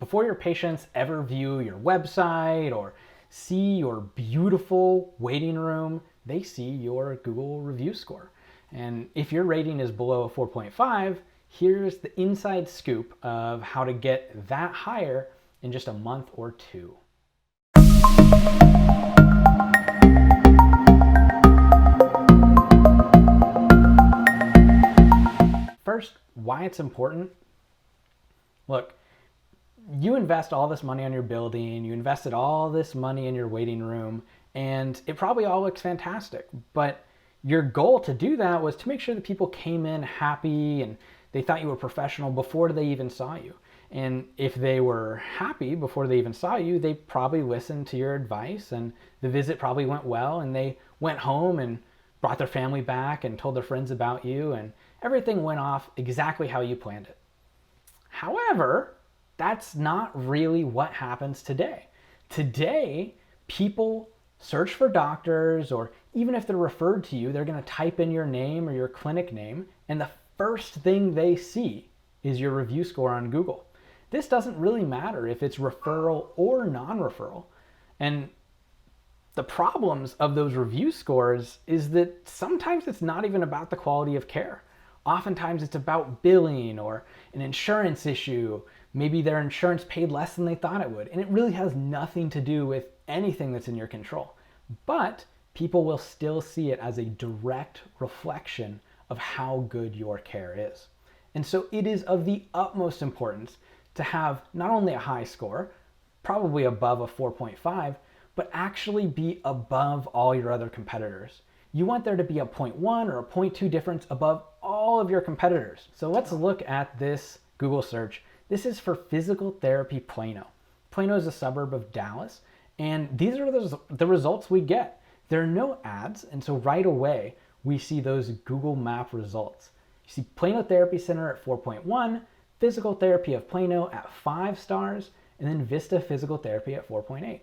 Before your patients ever view your website or see your beautiful waiting room, they see your Google review score. And if your rating is below a 4.5, here's the inside scoop of how to get that higher in just a month or two. First, why it's important. Look, you invest all this money on your building, you invested all this money in your waiting room, and it probably all looks fantastic. But your goal to do that was to make sure that people came in happy and they thought you were professional before they even saw you. And if they were happy before they even saw you, they probably listened to your advice and the visit probably went well, and they went home and brought their family back and told their friends about you, and everything went off exactly how you planned it. However, that's not really what happens today. Today, people search for doctors, or even if they're referred to you, they're going to type in your name or your clinic name, and the first thing they see is your review score on Google. This doesn't really matter if it's referral or non-referral. And the problems of those review scores is that sometimes it's not even about the quality of care. Oftentimes it's about billing or an insurance issue. Maybe their insurance paid less than they thought it would. And it really has nothing to do with anything that's in your control. But people will still see it as a direct reflection of how good your care is. And so it is of the utmost importance to have not only a high score, probably above a 4.5, but actually be above all your other competitors. You want there to be a 0.1 or a 0.2 difference above all of your competitors. So let's look at this Google search. This is for physical therapy Plano. Plano is a suburb of Dallas, and these are the results we get. There are no ads, and so right away we see those Google Map results. You see Plano Therapy Center at 4.1, Physical Therapy of Plano at 5 stars, and then Vista Physical Therapy at 4.8.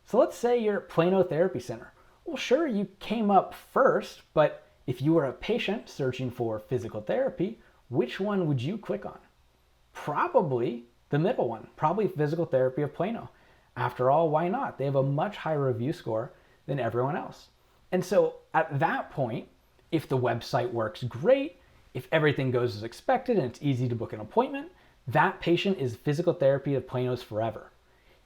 So let's say you're at Plano Therapy Center. Well, sure, you came up first, but if you were a patient searching for physical therapy, which one would you click on? Probably the middle one, probably Physical Therapy of Plano. After all, why not? They have a much higher review score than everyone else. And so at that point, if the website works great, if everything goes as expected and it's easy to book an appointment, that patient is Physical Therapy of Plano's forever.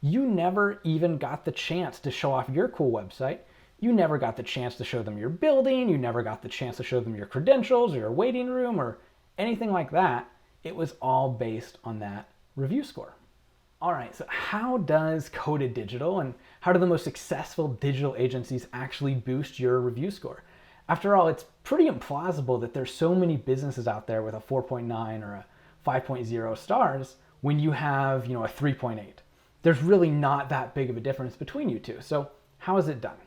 You never even got the chance to show off your cool website. You never got the chance to show them your building. You never got the chance to show them your credentials or your waiting room or anything like that. It was all based on that review score. All right, so how does Coded Digital and how do the most successful digital agencies actually boost your review score? After all, it's pretty implausible that there's so many businesses out there with a 4.9 or a 5.0 stars when you have, a 3.8. There's really not that big of a difference between you two. So how is it done?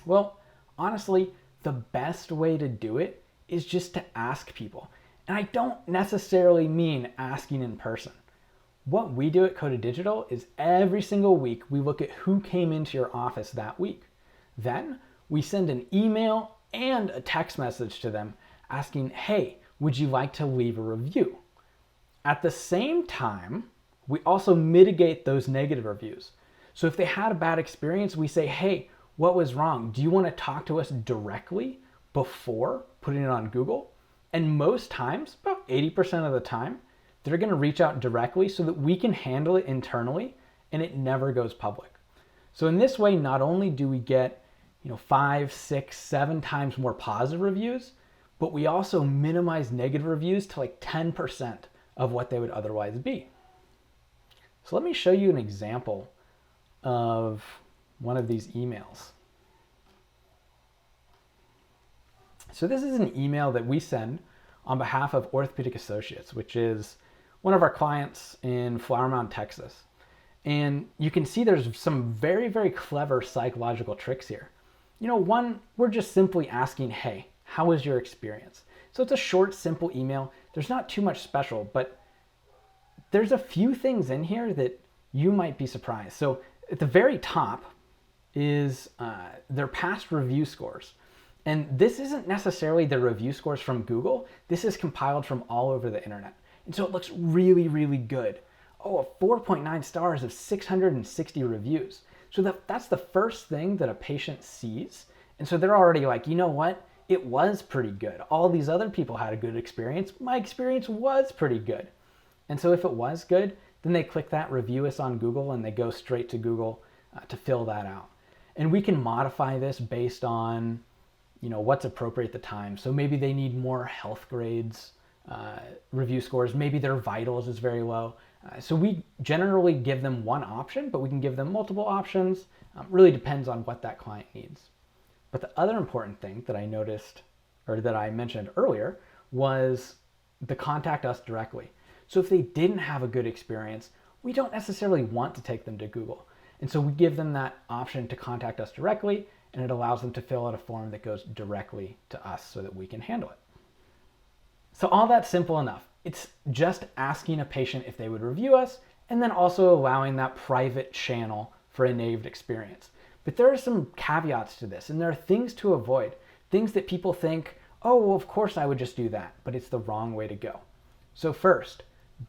Well, honestly, the best way to do it is just to ask people. And I don't necessarily mean asking in person. What we do at Coded Digital is every single week we look at who came into your office that week. Then we send an email and a text message to them asking, hey, would you like to leave a review? At the same time, we also mitigate those negative reviews. So if they had a bad experience, we say, hey, what was wrong? Do you want to talk to us directly before putting it on Google? And most times, about 80% of the time, they're going to reach out directly so that we can handle it internally and it never goes public. So in this way, not only do we get 5, 6, 7 times more positive reviews, but we also minimize negative reviews to like 10% of what they would otherwise be. So let me show you an example of one of these emails. So this is an email that we send on behalf of Orthopedic Associates, which is one of our clients in Flower Mound, Texas. And you can see there's some very, very clever psychological tricks here. One, we're just simply asking, hey, how was your experience? So it's a short, simple email. There's not too much special, but there's a few things in here that you might be surprised. So at the very top is their past review scores. And this isn't necessarily the review scores from Google. This is compiled from all over the internet. And so it looks really, really good. Oh, a 4.9 stars of 660 reviews. So that's the first thing that a patient sees. And so they're already like, you know what? It was pretty good. All these other people had a good experience. My experience was pretty good. And so if it was good, then they click that review us on Google and they go straight to Google to fill that out. And we can modify this based on, what's appropriate at the time. So maybe they need more health grades, review scores. Maybe their vitals is very low. So we generally give them one option, but we can give them multiple options. Really depends on what that client needs. But the other important thing that I noticed, or that I mentioned earlier, was the contact us directly. So if they didn't have a good experience, we don't necessarily want to take them to Google. And so we give them that option to contact us directly, and it allows them to fill out a form that goes directly to us so that we can handle it. So all that's simple enough. It's just asking a patient if they would review us, and then also allowing that private channel for a native experience. But there are some caveats to this, and there are things to avoid. Things that people think, oh, well, of course I would just do that, but it's the wrong way to go. So first,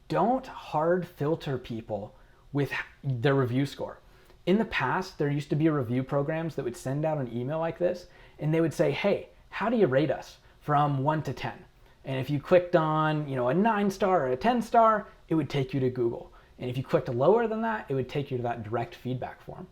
don't hard filter people with their review score. In the past, there used to be review programs that would send out an email like this, and they would say, hey, how do you rate us from 1 to 10? And if you clicked on, a 9-star or a 10-star, it would take you to Google. And if you clicked lower than that, it would take you to that direct feedback form.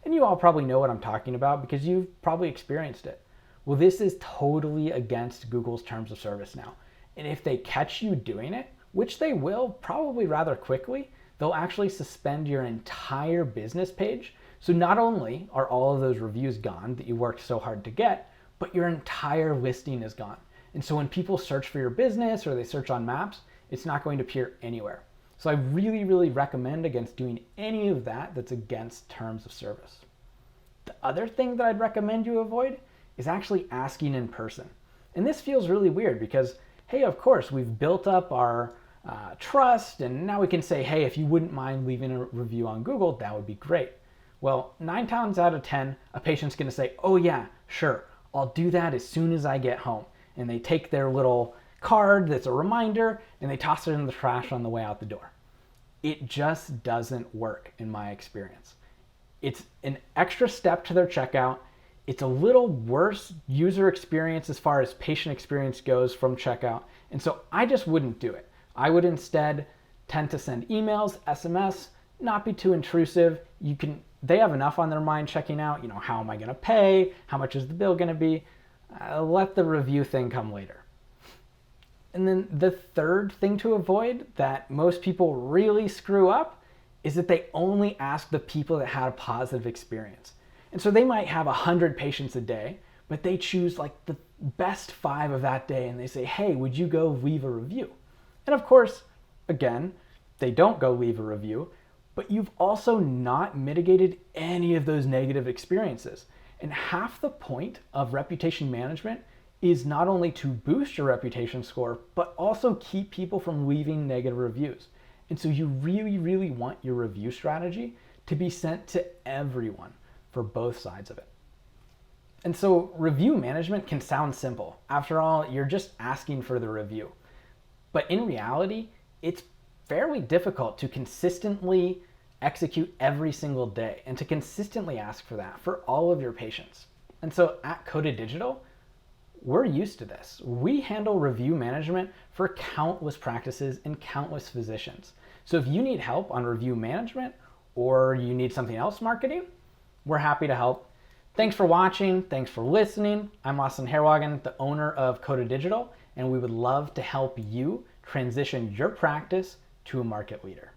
And you all probably know what I'm talking about because you've probably experienced it. Well, this is totally against Google's terms of service now. And if they catch you doing it, which they will probably rather quickly, they'll actually suspend your entire business page. So not only are all of those reviews gone that you worked so hard to get, but your entire listing is gone. And so when people search for your business or they search on maps, it's not going to appear anywhere. So I really, really recommend against doing any of that that's against terms of service. The other thing that I'd recommend you avoid is actually asking in person. And this feels really weird because, hey, of course, we've built up our trust, and now we can say, hey, if you wouldn't mind leaving a review on Google, that would be great. Well, 9 times out of 10, a patient's gonna say, oh yeah, sure, I'll do that as soon as I get home. And they take their little card that's a reminder and they toss it in the trash on the way out the door. It just doesn't work in my experience. It's an extra step to their checkout. It's a little worse user experience as far as patient experience goes from checkout. And so I just wouldn't do it. I would instead tend to send emails, SMS, not be too intrusive. They have enough on their mind checking out, how am I gonna pay? How much is the bill gonna be? Let the review thing come later. And then the third thing to avoid that most people really screw up is that they only ask the people that had a positive experience. And so they might have 100 patients a day, but they choose like the best 5 of that day and they say, hey, would you go leave a review? And of course, again, they don't go leave a review, but you've also not mitigated any of those negative experiences. And half the point of reputation management is not only to boost your reputation score, but also keep people from leaving negative reviews. And so you really, really want your review strategy to be sent to everyone for both sides of it. And so review management can sound simple. After all, you're just asking for the review. But in reality, it's fairly difficult to consistently execute every single day and to consistently ask for that for all of your patients. And so at Coda Digital, we're used to this. We handle review management for countless practices and countless physicians. So if you need help on review management or you need something else marketing, we're happy to help. Thanks for watching. Thanks for listening. I'm Austin Herwagen, the owner of Coda Digital, and we would love to help you transition your practice to a market leader.